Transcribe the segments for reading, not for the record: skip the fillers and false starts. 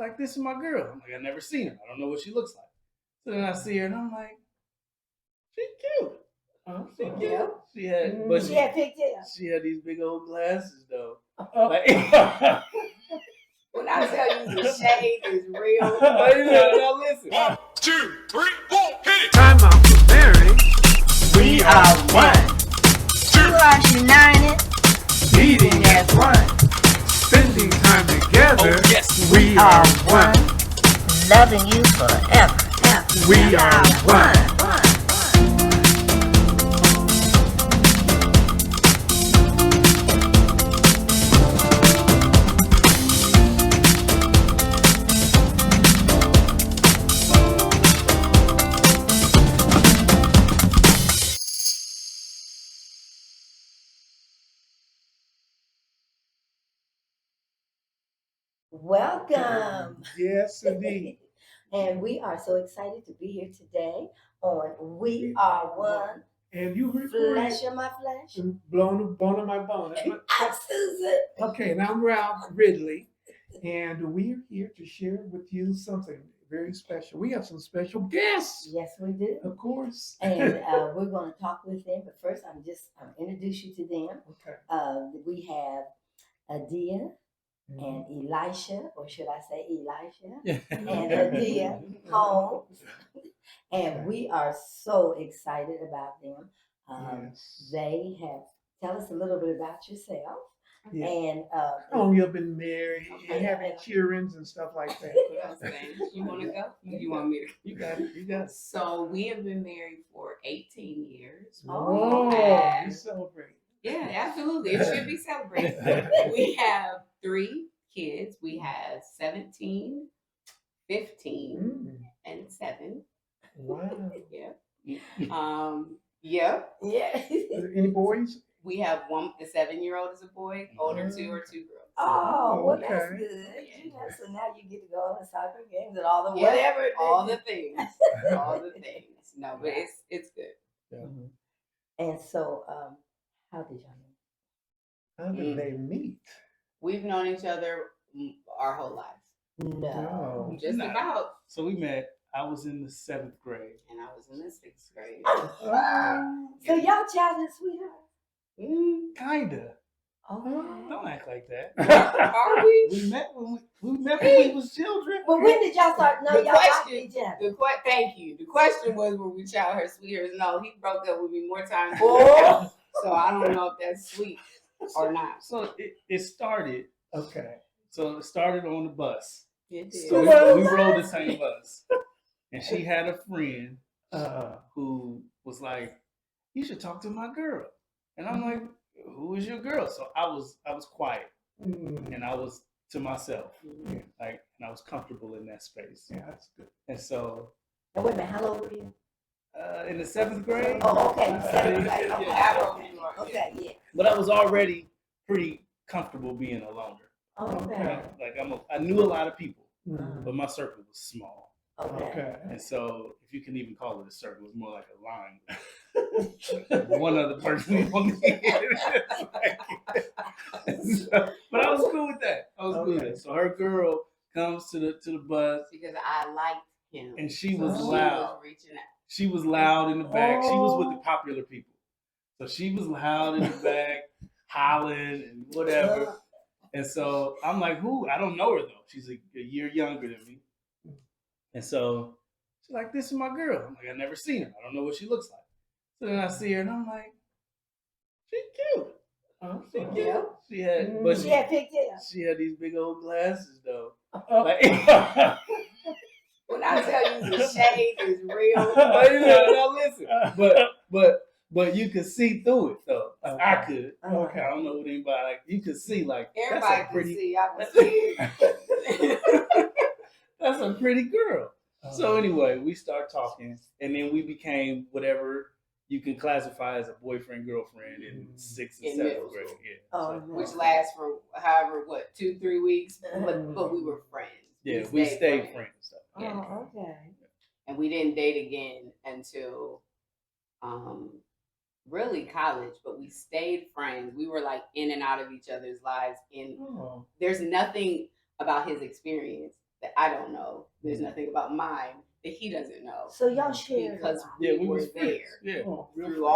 like, this is my girl. I'm like, I never seen her. I don't know what she looks like. So then I see her and I'm like, she cute. She cute. Yeah. She had, but she had pigtails. She had these big old glasses though. Like, when I tell you the shade is real. Now listen. 1, 2, 3, 4, hit it. Time out for Mary. We are one. Two are united. Meeting as one. Spending time together. Oh, yes. We are one. Loving you forever. We are one. Welcome. Yes, indeed. And we are so excited to be here today on We Are One. And you Flesh of my flesh. and bone of my bone. I'm Susan. Okay, and I'm Ralph Ridley, and we're here to share with you something very special. We have some special guests. Yes, we do. Of course. And we're going to talk with them, but first I'm introduce you to them. Okay. We have Adia and Elisha, or should I say Elisha, and Adia Holmes. And we are so excited about them. Yes. They have, tell us a little bit about yourself. Yeah. And how long you've been married, Okay. and having children and stuff like that. You want to go? You want me to? You got it. You got it. So we have been married for 18 years. Whoa, and you celebrate. Yeah, absolutely. It should be celebrated. We have 3 kids. We have 17, 15, and 7. Wow. Yeah. Yeah. yeah. Any boys? We have the 7-year-old is a boy. Older 2 are 2 girls. Oh, well, that's Okay. good. Yeah. Yeah, so now you get to go on the soccer games and all the Yeah, whatever. all the things. All the things. No, but it's good. Yeah. And so, how did y'all meet? How did they meet? We've known each other our whole lives. No. Just Nah. about. So we met. I was in the 7th grade. And I was in the 6th grade. So y'all childhood sweethearts? Kinda. Oh. Don't act like that. Are we? We met when we was children. But when did y'all start knowing The y'all liked question- each other? Thank you. The question was, were we childhood sweethearts? No, he broke up with me more times. Oh. So I don't know if that's sweet or not. So it started. Okay. So it started on the bus. It did. So we rode the same bus, and she had a friend who was like, "You should talk to my girl," and I'm like, "Who is your girl?" So I was quiet, and I was to myself, and I was comfortable in that space. Yeah, that's good. And so, And wait a minute, how old were you? in the 7th grade, Oh, okay. 7th grade. Yeah. Okay, Yeah. I wrote you. Okay, yeah. but I was already pretty comfortable being a loner. Oh, okay. Like I knew a lot of people, Mhm. but my circle was small. Okay. Okay. And so, if you can even call it a circle, it's more like a line. One other person on the end. But I was cool with that. I was cool with it. So her girl comes to the bus, Because I liked him. and she was So loud. She was reaching out. She was loud in the back. She was with the popular people, so she was loud in the back, hollering and whatever. And so I'm like, who? I don't know her though. She's a year younger than me. And so she's like, this is my girl. I'm like, I never seen her. I don't know what she looks like. So then I see her and I'm like, she cute. She cute. Yeah. She had, She had pigtails. she had these big old glasses though. When I tell you the shade is real. Now listen, but you could see through it though. Okay. I could. Okay. I don't know what anybody like. You could see like Everybody can see. I was scared. that's a pretty girl. So anyway, we start talking, and then we became whatever you can classify as a boyfriend girlfriend in 6th and In 7th middle grade. school. Yeah. Oh, So, no. Which lasts for however 2-3 weeks. But we were friends. yeah, we stayed friends. So. Oh, okay. And we didn't date again until really college, but we stayed friends. We were like in and out of each other's lives. Oh. There's nothing about his experience that I don't know. There's nothing about mine that he doesn't know. So y'all shared Because a lot. we were was friends. there. Yeah, Oh, real Through friends.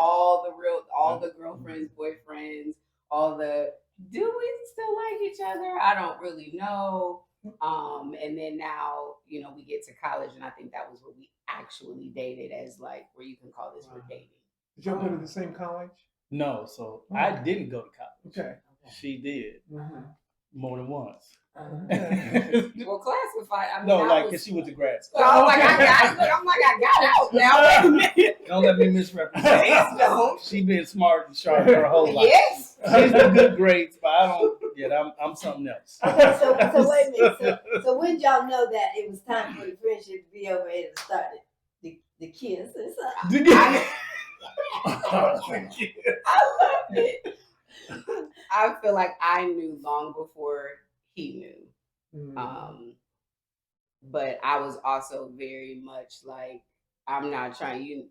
all the girlfriends, boyfriends, all the, do we still like each other? I don't really know. And then now, you know, we get to college, and I think that was what we actually dated, as like where you can call this we're dating. Did y'all go to the same college? No, so I Okay. didn't go to college. Okay. She did more than once. Okay. Well, classified. I mean, No, I like was, because she went to grad school. well, I'm like, I got out now. Wait a minute. Don't let me misrepresent. Please don't. She been smart and sharp her whole life. Yes. She's the good grades, but I don't. Yeah, I'm something else. Okay, so wait a minute. So when y'all know that it was time for the friendship to be over and to start the kiss and stuff? I love it. I feel like I knew long before he knew. But I was also very much like, I'm not trying you.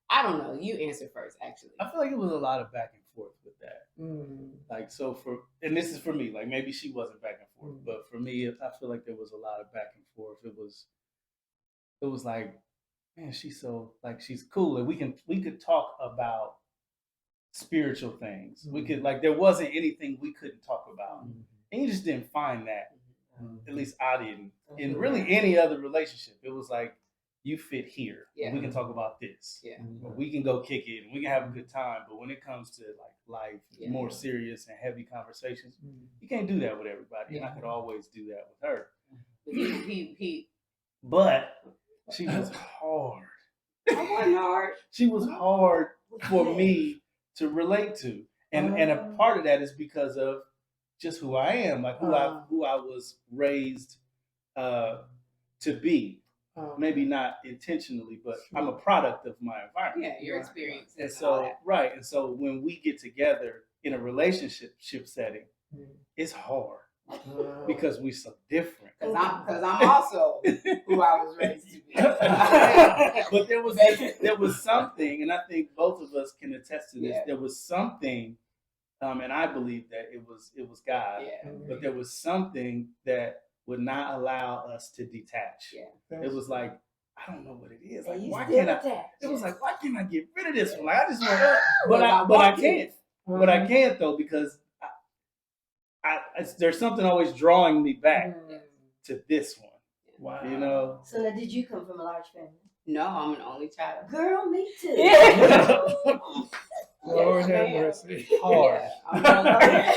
I don't know. You answer first, actually. I feel like it was a lot of back and forth with that. Like, so and this is for me, like maybe she wasn't back and forth, but for me, I feel like there was a lot of back and forth. It was like, man, she's so, like, she's cool. And we could talk about spiritual things. We could, like, there wasn't anything we couldn't talk about. And you just didn't find that. At least I didn't. In really any other relationship, it was like, you fit here. Yeah. We can talk about this. Yeah. We can go kick it and we can have a good time. But when it comes to like life, more serious and heavy conversations, you can't do that with everybody. And I could always do that with her. But she was hard. I wasn't hard. She was hard for me to relate to. And a part of that is because of just who I am, like who I was raised to be. Maybe not intentionally, but I'm a product of my environment. Yeah, your experience. And so, right. And so when we get together in a relationship setting, it's hard because we're so different. Because I'm also who I was raised to be. But there was something, and I think both of us can attest to this. Yeah. There was something, and I believe that it was God. Yeah. But there was something that would not allow us to detach. Yeah. It was like, I don't know what it is. Like, And you why still can't I? attached. It was like, why can't I get rid of this one? Like, I just want to, but I can't. But I can't though, because there's something always drawing me back to this one. Wow. You know. So now, did you come from a large family? No, I'm an only child. Girl, me too. Lord have ma'am. mercy. Hard. Yeah,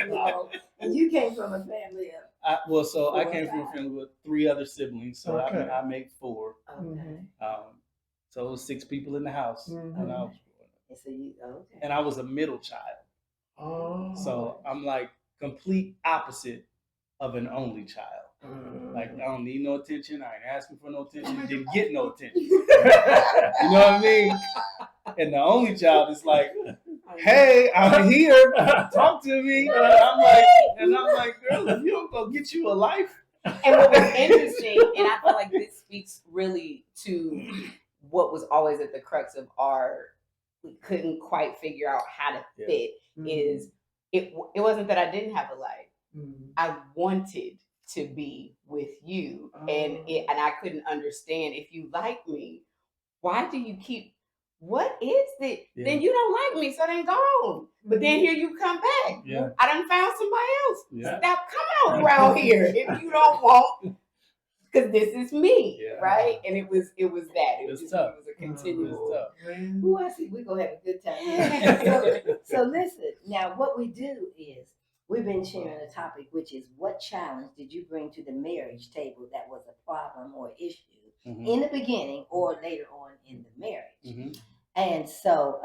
No. And you came from a family of. So I came from a family with 3 other siblings, so Okay. I make 4. Okay. So it was 6 people in the house when I was growing up, And so you okay. and I was a middle child. Oh. So I'm like complete opposite of an only child. Like, I don't need no attention. I ain't asking for no attention. Didn't get no attention. You know what I mean? And the only child is like, hey, I'm here. Talk to me. And I'm like, girl, if you don't go get you a life. And what was interesting, and I feel like this speaks really to what was always at the crux of we couldn't quite figure out how to fit, is it wasn't that I didn't have a life. I wanted to be with you, and I couldn't understand, if you like me, why do you keep, what is it? Yeah. Then you don't like me, so then go on. But then here you come back. Yeah. I done found somebody else. Yeah. Stop, come on around here if you don't want, because this is me, right? And it was that. It was tough. It was a continual. Who I see, we're gonna have a good time. So listen, now what we do is we've been sharing a topic, which is what challenge did you bring to the marriage table that was a problem or issue in the beginning or later on in the marriage? And so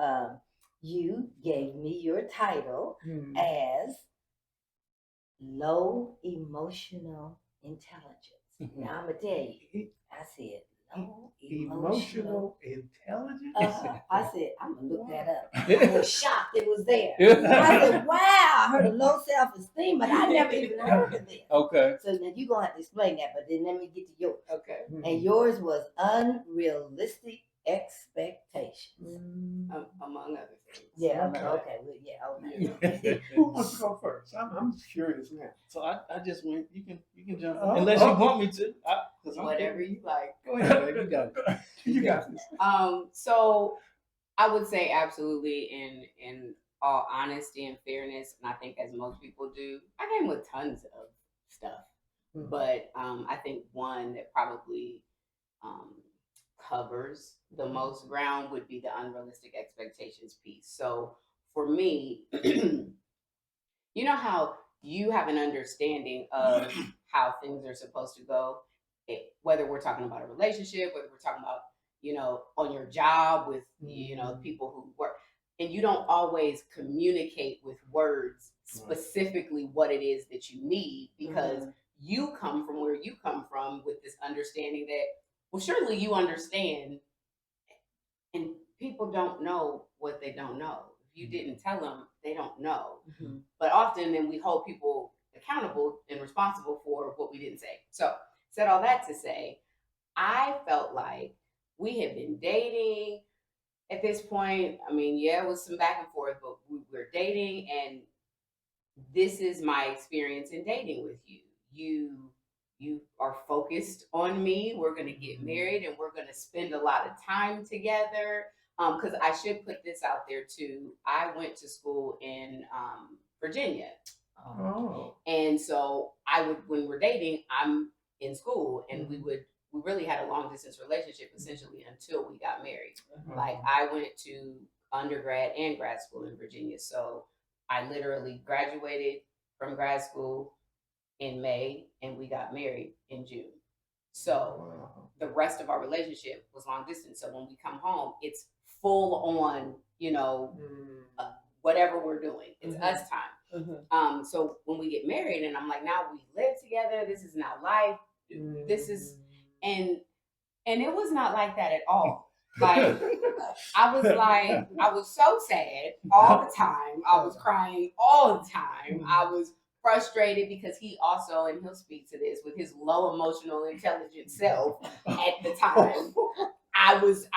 you gave me your title as low emotional intelligence. Now I'm gonna tell you, I said low emotional intelligence. I said, I'm gonna look that up. I was shocked it was there. I said, wow, I heard of low self-esteem, but I never even heard of this. Okay. So then you're gonna have to explain that, but then let me get to yours. Okay. And yours was unrealistic expectations. Among other things. Yeah. Okay. Okay. Well, yeah. Okay. Who wants to go first? I'm just curious now. So I just went. You can jump Oh, unless you want me to. 'Cause I'm Whatever cool. you like. Go ahead, baby. You got it. You got this. So I would say absolutely in all honesty and fairness, and I think as most people do, I came with tons of stuff. Mhm. But I think one that probably covers the most ground would be the unrealistic expectations piece. So for me, you know how you have an understanding of how things are supposed to go, whether we're talking about a relationship, whether we're talking about, on your job with, people who work, and you don't always communicate with words specifically what it is that you need because you come from where you come from with this understanding that, well, surely you understand, and people don't know what they don't know. If you didn't tell them, they don't know. Mhm. But often then we hold people accountable and responsible for what we didn't say. So said all that to say, I felt like we had been dating at this point. I mean, yeah, it was some back and forth, but we were dating, and this is my experience in dating with you. You are focused on me. We're gonna get married and we're gonna spend a lot of time together. Because I should put this out there too. I went to school in Virginia. Oh. And so when we're dating, I'm in school, and we really had a long distance relationship essentially until we got married. Like I went to undergrad and grad school in Virginia. So I literally graduated from grad school in May and we got married in June. So the rest of our relationship was long distance. So when we come home, it's full on, whatever we're doing. It's us time. So when we get married and I'm like, now we live together, this is now life. This is, and it was not like that at all. Like I was so sad all the time. I was crying all the time. I was frustrated because he also, and he'll speak to this, with his low emotional intelligence self at the time, I was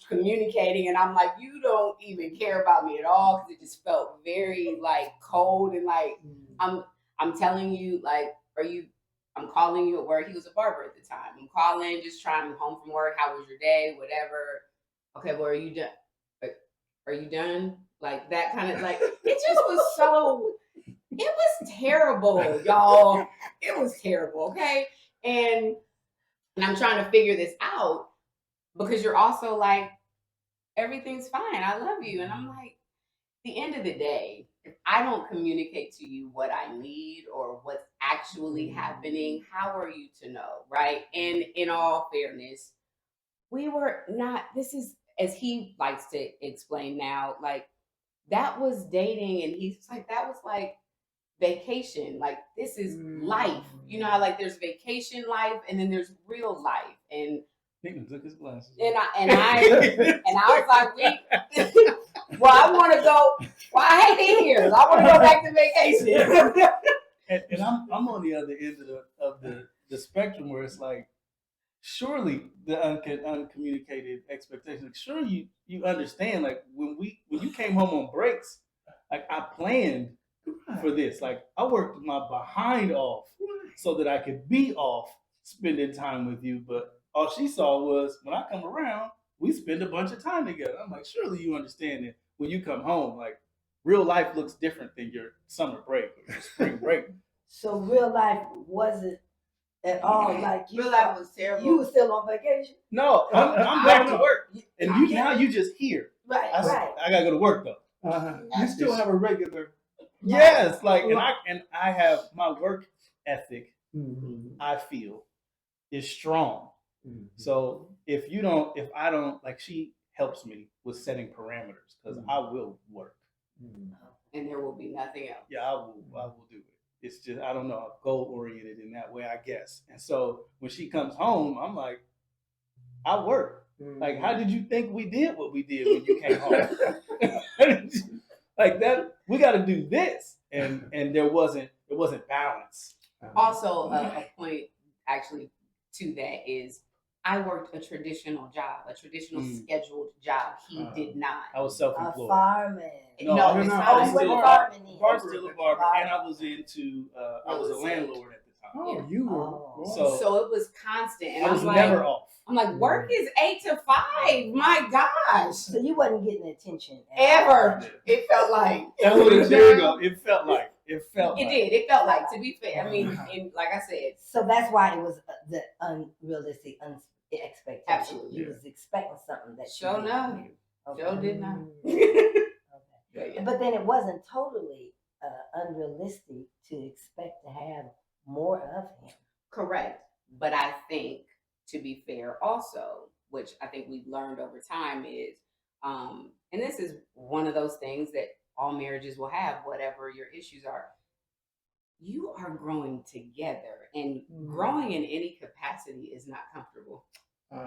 communicating, and I'm like, you don't even care about me at all, because it just felt very like cold, and like I'm telling you, like, I'm calling you at work. He was a barber at the time. I'm calling, just trying home from work. How was your day? Whatever. Okay, well, are you done? Are you done? Like that kind of, like, it just was so, it was terrible, y'all. It was terrible, okay? And I'm trying to figure this out because you're also like, everything's fine. I love you. And I'm like, the end of the day, if I don't communicate to you what I need or what's actually happening, how are you to know, right? And in all fairness, we were not, this is, as he likes to explain now, like, that was dating, and he's like, that was like vacation. Like, this is life. You know how, like, there's vacation life and then there's real life. And Higgins took his glasses. and I was like, well, I want to go. Well, I hate it here. I want to go back to vacation. and I'm on the other end of the spectrum where it's like, surely the uncommunicated expectations. Like, sure you understand. Like when you came home on breaks, like I planned for this. Like I worked my behind off so that I could be off spending time with you. But all she saw was when I come around, we spend a bunch of time together. I'm like, surely you understand that when you come home, like real life looks different than your summer break or your spring break. So real life wasn't at all like you. Real life was terrible. You were still on vacation. No, I'm back to work, and now you just here. Right, right. I gotta go to work though. You still have a regular. Yes, like and I have my work ethic. I feel is strong. So if I don't, like, she helps me with setting parameters because I will work, and there will be nothing else. Yeah, I will do it. It's just, I don't know, I'm goal oriented in that way, I guess. And so when she comes home, I'm like, I work. Like, how did you think we did what we did when you came home? Like that, we got to do this, and it wasn't balance. Also, a point actually to that is I worked a traditional job, a traditional scheduled job. He did not. I was A self-employed. fireman. No, it's no, I was Oh, what still department he I in? was still a barber, and I was into I was a landlord at the time. Oh, Yeah. you were. Oh. Well, So it was constant, and I was I'm like, never off. I'm like, work is 8 to 5. My gosh, So you wasn't getting attention ever. Yeah. It felt like That's what it, there you go. It felt like. It felt it like. did. It felt like. To be fair, I mean, and like I said, So that's why it was the unrealistic expectation. Absolutely. You was expecting something that Sure you no. didn't. Okay. Joe did not. Okay. But then it wasn't totally unrealistic to expect to have more of him. Correct. But I think, to be fair, also, which I think we've learned over time is, and this is one of those things that all marriages will have, whatever your issues are. You are growing together, and growing in any capacity is not comfortable.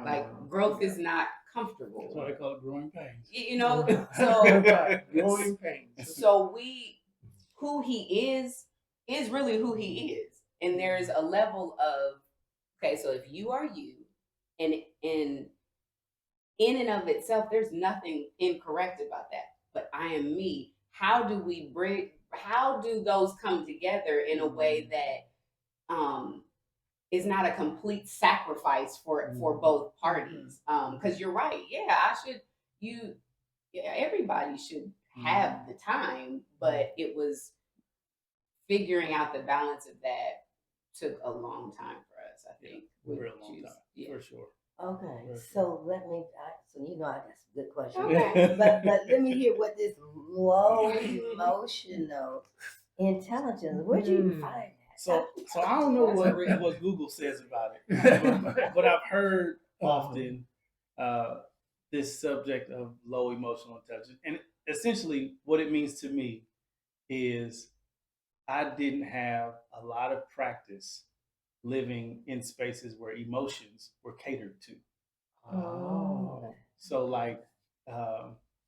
Like growth is not comfortable. That's why they call it growing pains. You know, so growing pains. so who he is really who he is, and there's a level of okay. So if you are you, and in and of itself, there's nothing incorrect about that. But I am me. How do we bridge? How do those come together in a way that is not a complete sacrifice for both parties? Because you're right. Yeah, everybody should have the time, but it was figuring out the balance of that took a long time for us, I think. Real long time, for sure. Okay, so let me. So you know I got some good questions. Okay. but let me hear what this low emotional intelligence. Where'd you find that? So I don't know what Google says about it, but I've heard often this subject of low emotional intelligence, and essentially what it means to me is I didn't have a lot of practice living in spaces where emotions were catered to. Oh. So like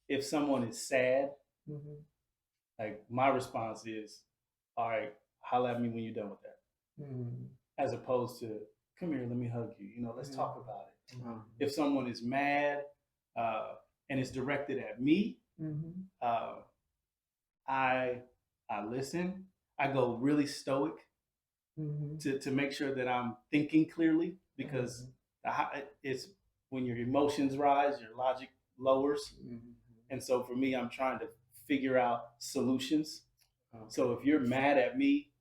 if someone is sad, like my response is, all right, holla at me when you're done with that. As opposed to, come here, let me hug you. You know, let's talk about it. If someone is mad and it's directed at me, I listen. I go really stoic to make sure that I'm thinking clearly, because it's when your emotions rise, your logic lowers. And so for me, I'm trying to figure out solutions. So if you're mad at me,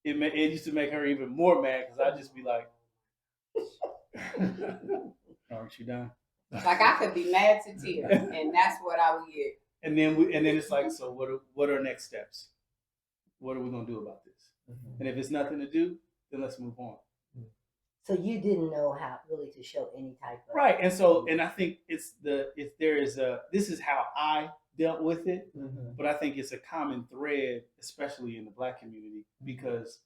it used to make her even more mad, because I'd just be like, aren't you done? Like I could be mad to tears, and that's what I would get. And then it's like, so what are next steps? What are we gonna do about this? And if it's nothing to do, then let's move on. So you didn't know how really to show any type of Right. And I think this is how I dealt with it, but I think it's a common thread, especially in the Black community, because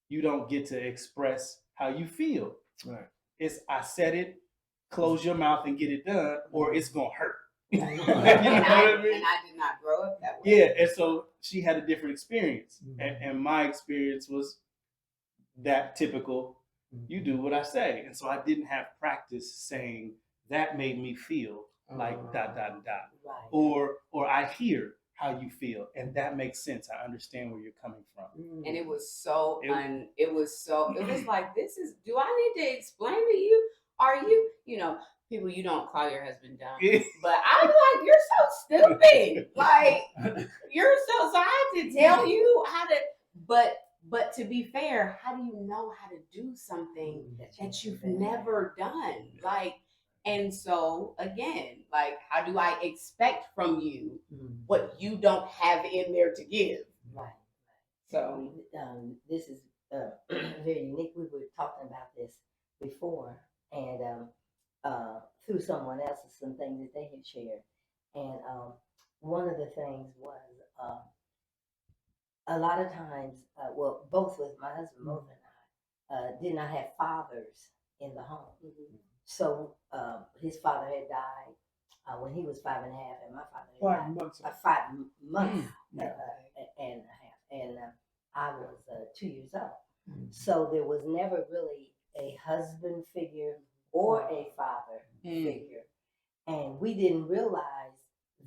you don't get to express how you feel. Right. It's I said it, close your mouth and get it done, or it's gonna hurt. And I did not grow up that way. Yeah, and so she had a different experience, and my experience was that typical. You do what I say, and so I didn't have practice saying that made me feel like ... Right. or I hear how you feel, and that makes sense. I understand where you're coming from. And it was so it was like, this is, do I need to explain to you? Are you, people, you don't call your husband dumb. But I'm like, you're so stupid. Like, you're so I had to tell you how to, but to be fair, how do you know how to do something that you've never done? Like, and so again, like, how do I expect from you what you don't have in there to give? Right. So this is very unique. We were talking about this before, and through someone else, some things that they had shared. And one of the things was a lot of times, both with my husband, both and I, did not have fathers in the home. So his father had died when he was 5 and a half, and my father had 5 months. 5 months and a half, and I was 2 years old. So there was never really a husband figure or a father Mm. figure. And we didn't realize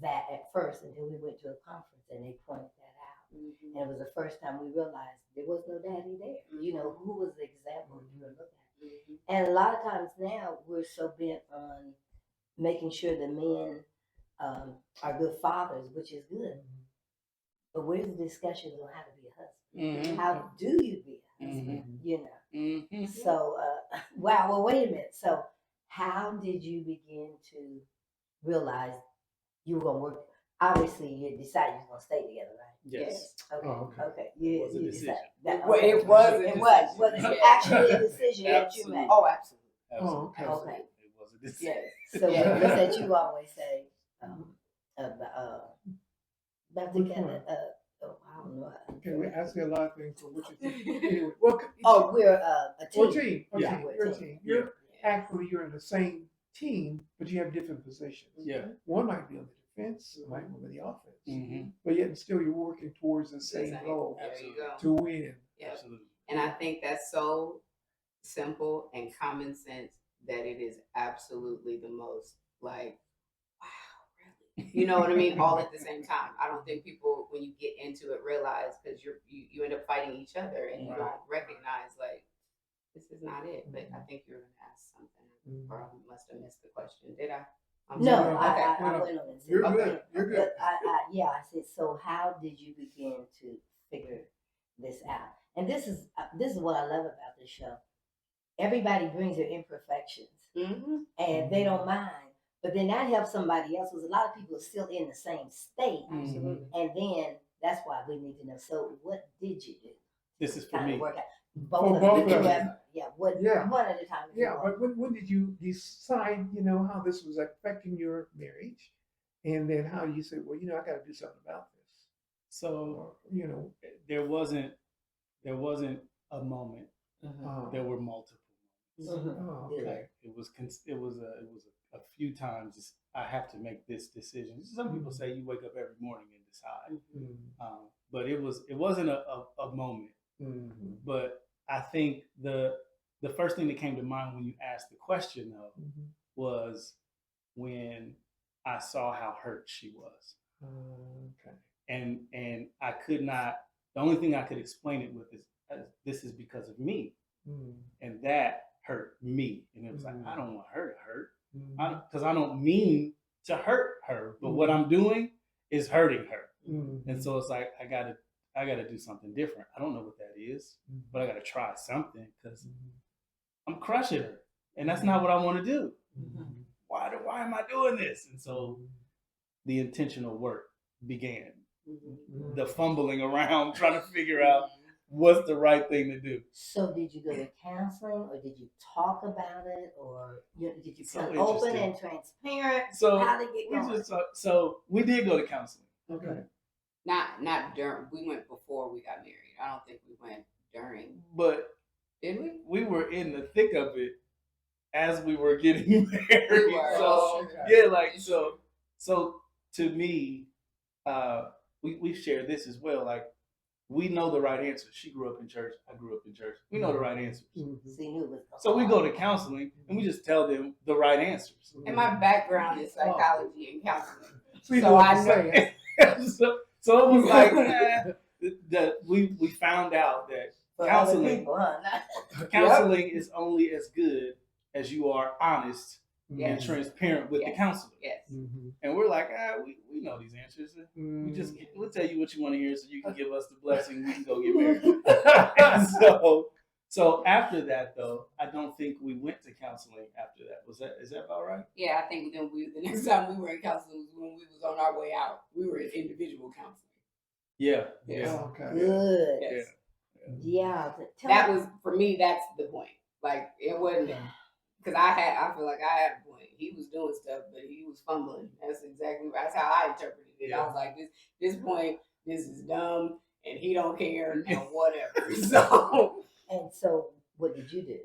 that at first until we went to a conference and they pointed that out. Mhm. And it was the first time we realized there was no daddy there. You know, who was the example you were looking at? Mhm. And a lot of times now we're so bent on making sure the men are good fathers, which is good. But where's the discussion on how to be a husband? Mhm. How do you be a husband? You know. Mhm. So, wow. Well, wait a minute. So, how did you begin to realize you were gonna work? Obviously, you decided you were gonna stay together, right? Yes. Okay. Oh, okay. Okay. It was a You decision. decided that. Well, Okay. it was a It was. decision. Was it Yes. actually a decision that you made? Oh, absolutely. Oh, okay. Okay. It was a decision. Yes. So, Yeah. what is that you always say about the Which kind one? of I don't know. Okay, we're asking a lot of things for what you think. Anyway, well, Oh, we're a team. well, team. Yeah, Okay, we're a you're a team. team. You're actually you're in the same team, but you have different positions. Yeah. One might be on the defense, one might be on the offense, Mhm. but yet still you're working towards the same Same. goal There you go. to win. Yeah. Absolutely. And I think that's so simple and common sense that it is absolutely the most like, wow, really? You know what I mean? All at the same time. I don't think people, when you get into it, realize because you end up fighting each other and you Right. don't recognize like this is not it. But I think you're gonna ask something, or I must have missed the question. Did I? I'm No, sorry. I No, no. went on and said, You're Okay. good. You're good. But I said, so how did you begin to figure this out? And this is what I love about this show. Everybody brings their imperfections, Mm-hmm. and they don't mind. But then that helps somebody else, because a lot of people are still in the same state. Mhm. And then that's why we need to know. So, what did you do? This is for Kind me. of work out. For Both both of you, of you. whoever. Yeah. What? Yeah. One at a time. if you Yeah, want. but when did you decide, how this was affecting your marriage? And then how you said, well, I got to do something about this. So Or, there wasn't a moment. oh, There were multiple. oh, okay. Like it was a few times. I have to make this decision. Some people say you wake up every morning and decide, but it wasn't a moment. Mhm. But I think the first thing that came to mind when you asked the question though was when I saw how hurt she was, Okay. and I could not. The only thing I could explain it with is this is because of me, and that hurt me, and it was like I don't want her to hurt, because I don't mean to hurt her, but what I'm doing is hurting her, and so it's like I gotta do something different. I don't know what that is, but I gotta try something because I'm crushing her, and that's not what I want to do. Why am I doing this? And so the intentional work began. The fumbling around trying to figure out what's the right thing to do. So did you go to counseling, or did you talk about it, or did you So become open interesting. and transparent? So How did it get going? so we did go to counseling. Okay. Not during. We went before we got married. I don't think we went during. But Did we? we were in the thick of it as we were getting married. We were. So Okay. yeah, like so to me, we share this as well. Like we know the right answers. She grew up in church. I grew up in church. We know the right answers. So you knew it was So we go to counseling and we just tell them the right answers. And my background is psychology and counseling. So you So know what I to know- say. so it was like that we found out that for counseling- other people, huh? counseling is only as good as you are honest and Yes. transparent with the counselor. Yes. And we're like, we know these answers. We'll tell you what you want to hear so you can give us the blessing. We can go get married. And so after that though, I don't think we went to counseling after that. Is that about right? Yeah, I think then the next time we were in counseling was when we was on our way out. We were in individual counseling. Yeah. Oh, okay. Good. Yes. Yeah. That was for me. That's the point. Like it wasn't because I feel like I had a point. He was doing stuff, but he was fumbling. That's how I interpreted it. I was like, this point, this is dumb, and he don't care, and whatever. And so, what did you do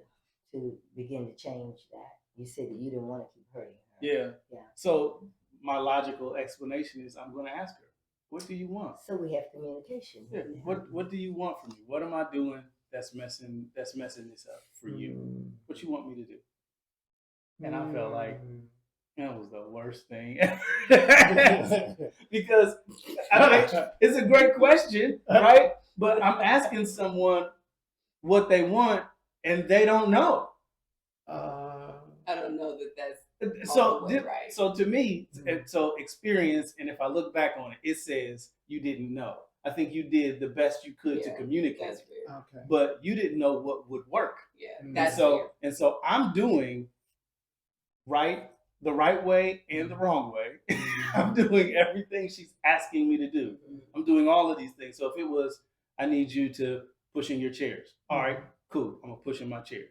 to begin to change that? You said that you didn't want to keep hurting her. Yeah. Yeah. So my logical explanation is I'm going to ask her, what do you want? So we have communication. Yeah. What do you want from me? What am I doing that's messing this up for you? What you want me to do? And I felt like Mm. that was the worst thing. Because it's a great question, right? But I'm asking someone what they want and they don't know. I don't know that that's So, all the way right. so to me, so experience, and if I look back on it, it says you didn't know. I think you did the best you could to communicate, That's fair. Okay. but you didn't know what would work. Yeah, Mm. that's And so I'm doing the right way and the wrong way. I'm doing everything she's asking me to do. I'm doing all of these things. So if it was, I need you to push in your chairs. All right, cool. I'm gonna push in my chair.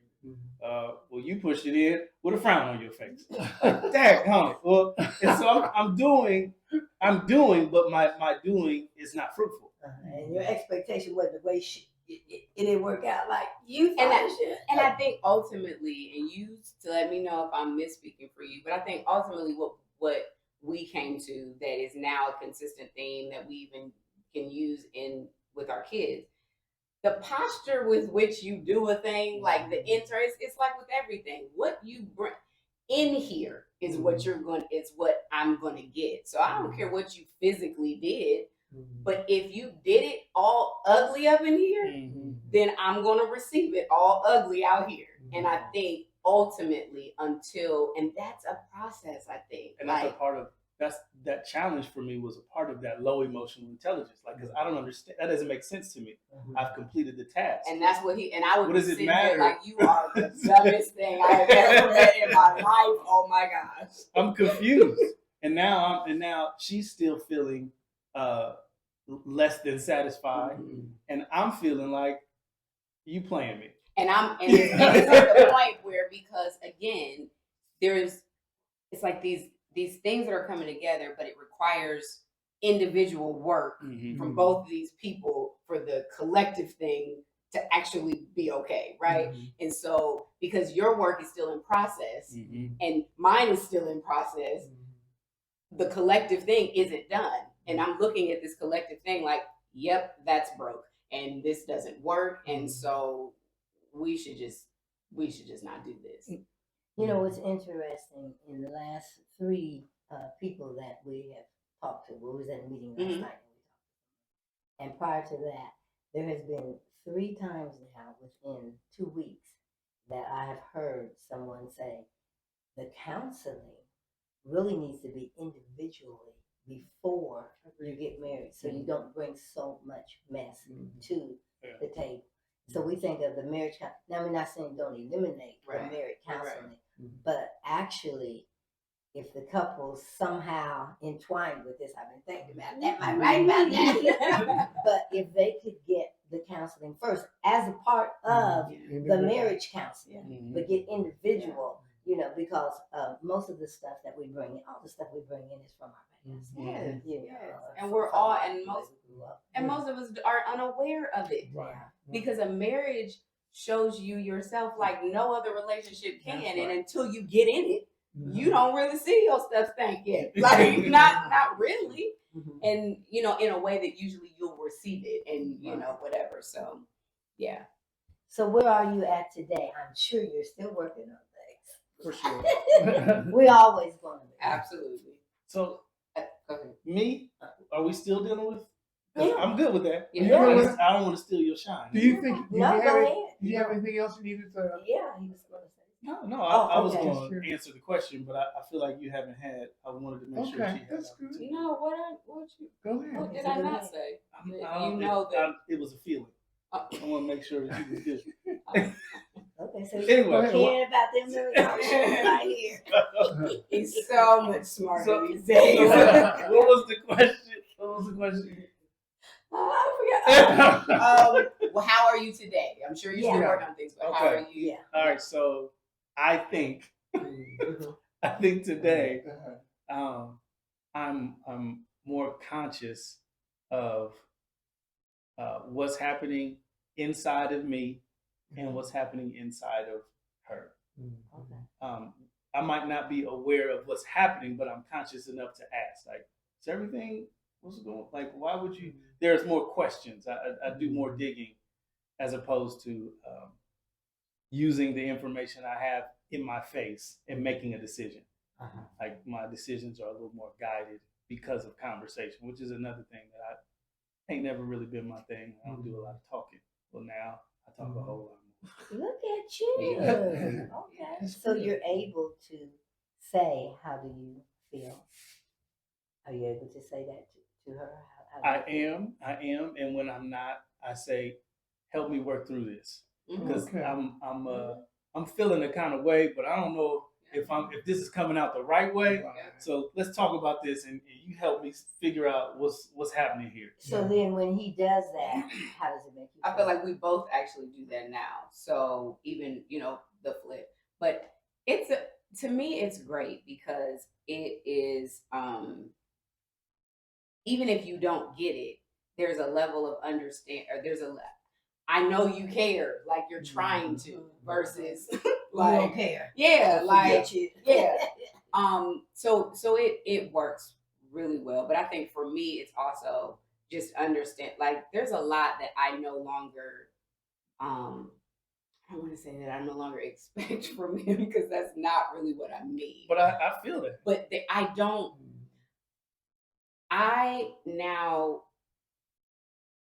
Well, you pushed it in with a frown on your face. Dang, well, and so I'm doing, but my doing is not fruitful. And your expectation was the way it didn't work out like you thought it should. And I think ultimately, and you to let me know if I'm misspeaking for you, but I think ultimately what we came to that is now a consistent theme that we even can use with our kids. The posture with which you do a thing, like the interest, it's like with everything. What you bring in here is what is what I'm gonna get. So I don't care what you physically did, but if you did it all ugly up in here, then I'm gonna receive it all ugly out here. And I think ultimately and that's a process, I think. And that's a part of that challenge for me was a part of that low emotional intelligence. Like, because I don't understand, that doesn't make sense to me. I've completed the task. And that's what I would what does it matter? Like, you are the dumbest thing I have ever met in my life. Oh my gosh. I'm confused. And now she's still feeling less than satisfied. And I'm feeling like you playing me. And it's at the point where, because again, it's like these things that are coming together, but it requires individual work from both of these people for the collective thing to actually be okay, right? And so, because your work is still in process and mine is still in process, the collective thing isn't done. And I'm looking at this collective thing like, yep, that's broke and this doesn't work. And so we should just not do this. You know, what's interesting, in the last 3 people that we have talked to, we was at a meeting last night, and prior to that, there has been 3 times now within 2 weeks that I have heard someone say the counseling really needs to be individually before you get married, so you don't bring so much mess to the table. So we think of the marriage. Now, we're not saying don't eliminate the marriage counseling, but actually, if the couples somehow entwined with this, I've been thinking about that, am I right about that? But if they could get the counseling first as a part of the marriage counseling, but get individual, you know, because most of the stuff that we bring in, all the stuff we bring in is from our past. And we're all, and most of us are unaware of it. Because a marriage shows you yourself like no other relationship can, and until you get in it, you don't really see your stuff stank yet. Like not really. And you know, in a way that usually you'll receive it, and you know, whatever. So yeah. So where are you at today? I'm sure you're still working on things. For sure. We're always going to be. Absolutely. So Go ahead. me, are we still dealing with? Yeah. I'm good with that. Yeah. I don't want to steal your shine. Do you think? No, go ahead. Do you have anything else you needed to? Yeah, he was going to say. No. I was okay. going to answer the question, but I feel like you haven't had. I wanted to make sure she had. That's good. No, what Go ahead. did I not say? It was a feeling. I want to make sure that you was good. Okay, so Anyway, caring about them right here. He's so much smarter So- these days. what was the question? Oh, I forgot. Well, how are you today? I'm sure you're still working on things, but how are you? Yeah. All right, so I think today I'm more conscious of what's happening inside of me and what's happening inside of her. I might not be aware of what's happening, but I'm conscious enough to ask, like, is everything, what's going on? Like, why would you? There's more questions. I do more digging as opposed to using the information I have in my face and making a decision. Like my decisions are a little more guided because of conversation, which is another thing that I ain't never really been my thing. I don't do a lot of talking. Well, now I talk a whole lot more. Look at you. Yeah. Okay. So you're able to say, how do you feel? Are you able to say that to her? How do you feel? I am, and when I'm not, I say, "Help me work through this," because Okay. I'm feeling a kind of way, but I don't know if this is coming out the right way. So let's talk about this, and you help me figure out what's happening here. So then, when he does that, how does it make you feel? I feel like we both actually do that now. So even, the flip. But to me, it's great because it is, even if you don't get it, there's a level of understand, or I know you care, like you're trying to, versus like, you don't care. yeah, like, you. yeah. So it works really well. But I think for me, it's also just understand, like, there's a lot that I no longer, I don't want to say that I no longer expect from him, because that's not really what I mean. But I feel that. But I now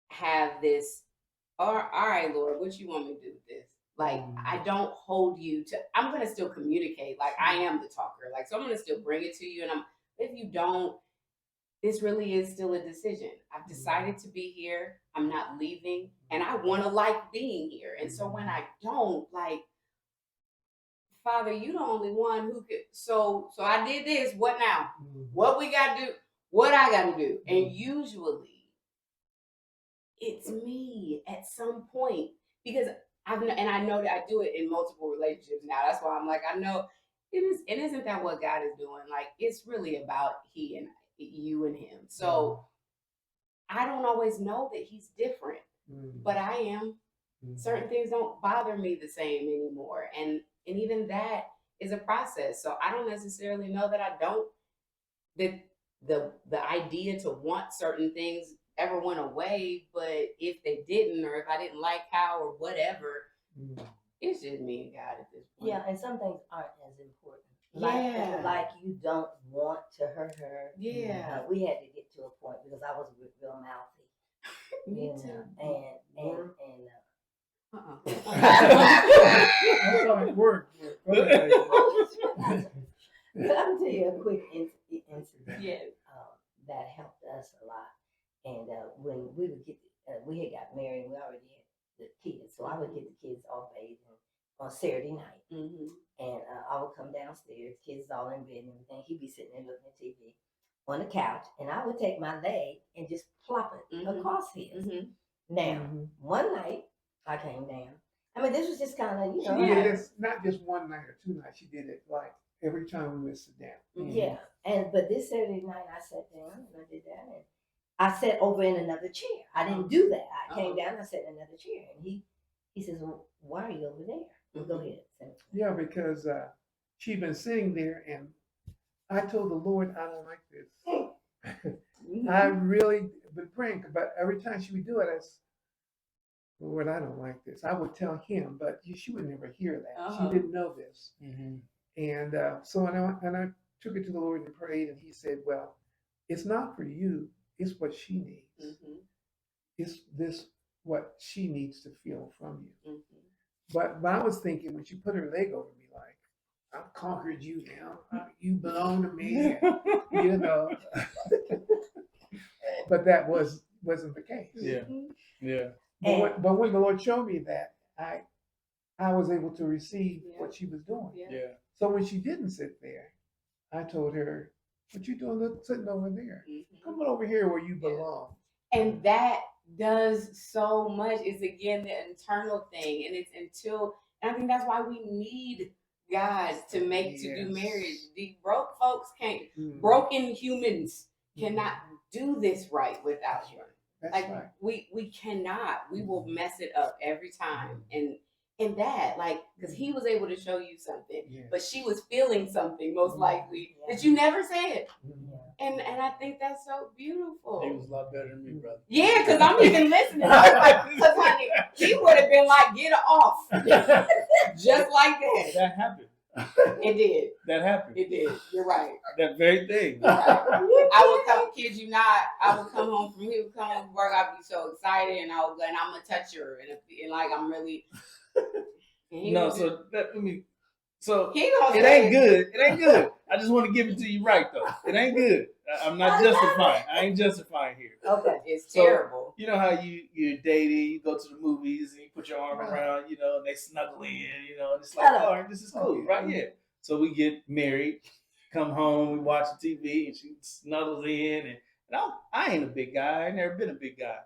have this, all right, Lord, what you want me to do with this? Like, I don't hold you to, I'm going to still communicate. Like, I am the talker. Like, so I'm going to still bring it to you. And if you don't, this really is still a decision. I've decided to be here. I'm not leaving. And I want to like being here. And so when I don't, like, Father, you the only one who could. So I did this. What now? What we got to do? What I got to do? And usually it's me at some point, because I know that I do it in multiple relationships now. That's why I'm like, I know it is. And isn't that what God is doing? Like, it's really about He and you and Him. So I don't always know that He's different, but I am. Certain things don't bother me the same anymore, and even that is a process. So I don't necessarily know that I don't, that the idea to want certain things ever went away, but if they didn't, or if I didn't like how, or whatever, it's just me and God at this point. Yeah, and some things aren't as important. Yeah. Like you don't want to hurt her. Yeah. We had to get to a point because I was real mouthy. Me too. That's how it works. But I'll tell you a quick incident. Yes. That helped us a lot. And when we would we had got married and we already had the kids, so I would get the kids all bathed on Saturday night, and I would come downstairs, kids all in bed and everything. He'd be sitting there looking at TV on the couch, and I would take my leg and just plop it across his. Now, one night I came down. I mean, this was just kind of, Yeah, it's not just one night or 2 nights. She did it like every time we would sit down. Yeah, but this Saturday night I sat down and I did that, and I sat over in another chair. I didn't do that. I came down, I sat in another chair, and he says, "Well, why are you over there?" Well, go ahead. Yeah, because she'd been sitting there, and I told the Lord, I don't like this. I really been praying, but every time she would do it, I said, Lord, I don't like this. I would tell him, but she would never hear that. She didn't know this. And so I took it to the Lord and prayed, and he said, well, it's not for you. It's what she needs. It's this what she needs to feel from you. But I was thinking, when she put her leg over me, like, I've conquered you now. You belong to me. You know. But that wasn't the case. Yeah. But when the Lord showed me that, I was able to receive what she was doing. Yeah. So when she didn't sit there, I told her, what you doing sitting over there? Come on over here where you belong. And that does so much. It's, again, the internal thing. And I think that's why we need God to do marriage. The broke folks can't, broken humans cannot do this right without Him. That's like right. we cannot. We will mess it up every time. And in that, like, because he was able to show you something, Yeah. but she was feeling something most likely Yeah. that you never said. Yeah. And I think that's so beautiful. He was a lot better than me, brother. Yeah, because I'm even listening. I was like, because honey, he would have been like, get off. Just like that. That happened. It did. That happened. It did. You're right. That very thing. You're right. I would come, kid you not, I would come home from, he would come home from work, I'd be so excited, and I'm gonna touch her, and like I'm really. No, so let me. So He gonna it say ain't good. It ain't good. I just want to give it to you right though. It ain't good. I'm not justifying. I ain't justifying here. Okay. It's So, terrible. You know how you're dating, you go to the movies, and you put your arm around, and they snuggle in, and it's like, all right, this is cool, right? Yeah. So we get married, come home, we watch the TV, and she snuggles in, and I ain't a big guy. I never been a big guy,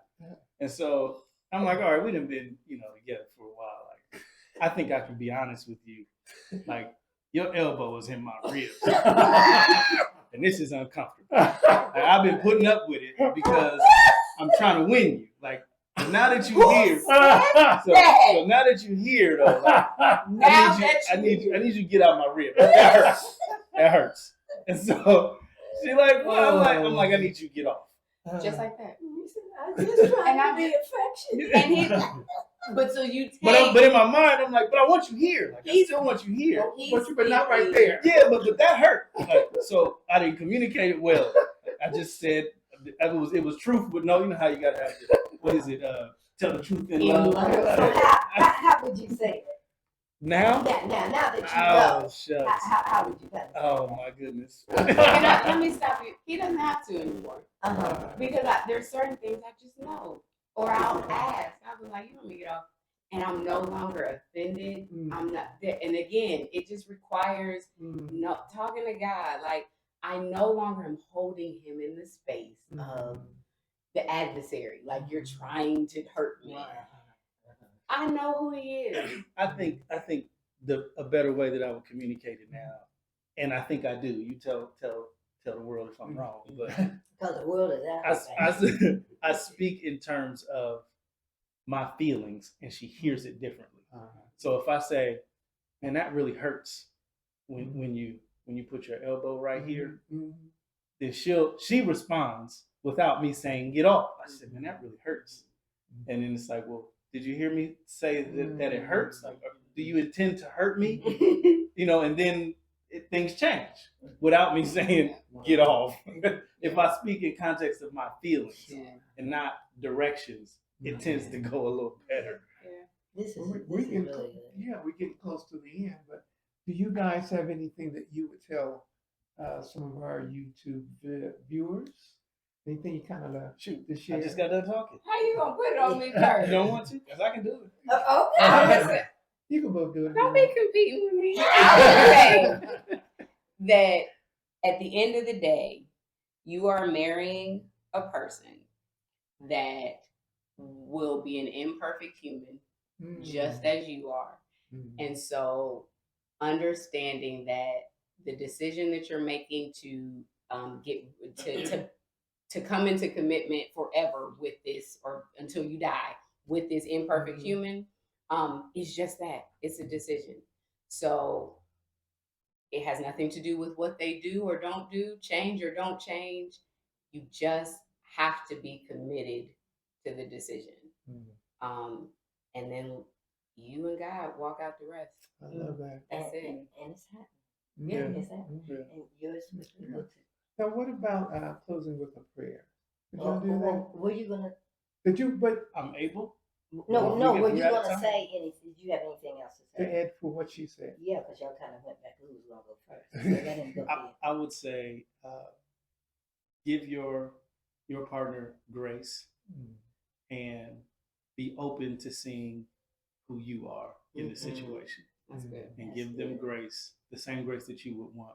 and so I'm like, all right, we done been, together for a while. Like, I think I can be honest with you. Like, your elbow is in my rib, and this is uncomfortable. Like, I've been putting up with it because I'm trying to win you. Like, now that you're here, so now that you're here, though, like, I need you to get out my rib. That hurts. That hurts. And so she like, well, I'm like, I need you to get off. Just like that. I just trying to be affectionate. And he, but so you take. But in my mind, I'm like, but I want you here. Like, I still want you here. But not right there. Yeah, but that hurt. Like, so I didn't communicate it well. I just said it was truth, but no, you know how you gotta have to, what is it? Tell the truth in love. So how would you say it? Now? Now that you Oh, know, shucks. how would you tell it? Oh my goodness. Let me stop you. He doesn't have to anymore. Uh-huh. Because there's certain things I just know. Or I'll ask. I'll be like, you want me to get off? And I'm no longer offended. I'm not there. And again, it just requires talking to God. Like, I no longer am holding him in the space of the adversary. Like, you're trying to hurt me. I know who he is. I think a better way that I would communicate it now, and I think I do. You tell the world if I'm wrong, but Because the world is out. I speak in terms of my feelings, and she hears it differently. So if I say, "Man, that really hurts," when you put your elbow right here, then she responds without me saying, "Get off." I said, "Man, that really hurts," and then it's like, well, did you hear me say that it hurts? Like, do you intend to hurt me? And then things change without me saying, get off. If I speak in context of my feelings and not directions, it tends to go a little better. This is We're really getting, good. we're getting close to the end, but do you guys have anything that you would tell some of our YouTube viewers? Anything you kind of Shoot, to share? I just got done talking. How you gonna put it on me You first? don't want to? Because I can do it. Okay. You can both do it. Don't be competing with me. I would say that at the end of the day, you are marrying a person that will be an imperfect human, just as you are. And so understanding that the decision that you're making to to come into commitment forever with this, or until you die with this imperfect human, is just that. It's a decision. So it has nothing to do with what they do or don't do, change or don't change. You just have to be committed to the decision. And then you and God walk out the rest. I love that. That's it. And it's happening. Yeah. It's happening. And yours with me too. Now, what about closing with a prayer? Did you do that? Were you gonna? Did you? But I'm able. No. we Were you out of gonna time? say anything? Did you have anything else to to say? add for what she said. Yeah, because y'all kind of went back. Who was gonna go first? So let him go ahead. I would say give your partner grace and be open to seeing who you are in the situation, That's good. and That's give them good. grace, the same grace that you would want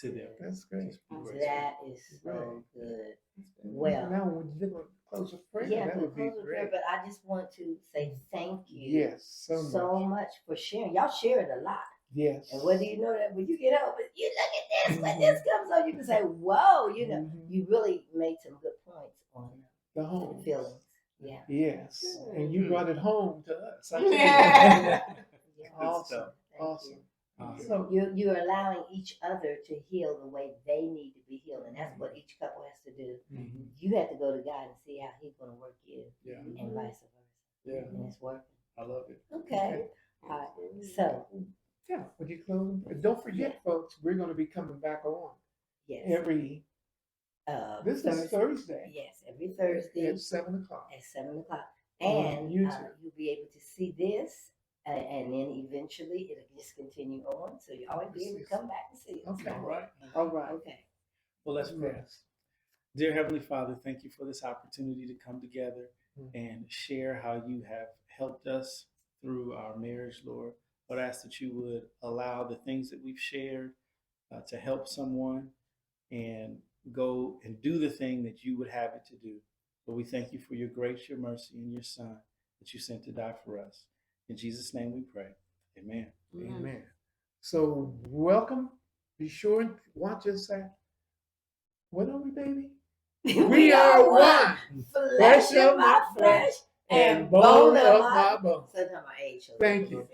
to them. That's great. Just be graceful. That is so good. Well, Now we're going to close with prayer. yeah, That we'll would be close with prayer, great. but I just want to say thank you Yes, so much. much for sharing. Y'all shared a lot. Yes. And whether you know that when you get home, but you look at this, when this comes on, you can say, whoa, Mhm. you really made some good points on The the home. feelings. Yeah. Yes, and you brought it home to us. I Yeah. Yeah. Awesome. stuff. Thank Awesome. you. Awesome. So You're allowing each other to heal the way they need to be healed, and that's what each couple has to do. Mhm. You have to go to God and see how He's going to work you, Yeah. and vice versa. Yeah. And it's working. I love it. Okay. All right. So yeah, would you close? Don't forget, folks, we're going to be coming back on yes, every. This is Thursday. Yes, every Thursday At 7:00. at 7:00, On and YouTube. you'll be able to see this, and then eventually it'll just continue on. So you always be able to come back and see it. Okay. All right. All right. Okay. Well, let's pray. Yes. Dear Heavenly Father, thank you for this opportunity to come together Mhm. and share how you have helped us through our marriage, Lord. Lord, I ask that you would allow the things that we've shared to help someone and go and do the thing that you would have it to do. So we thank you for your grace, your mercy, and your Son that you sent to die for us. In Jesus' name we pray. Amen. Amen. So welcome. Be sure and watch us at. What are we, baby? We are one. Flesh of my flesh and bone of my bone. bone. Sometimes my age. Thank you.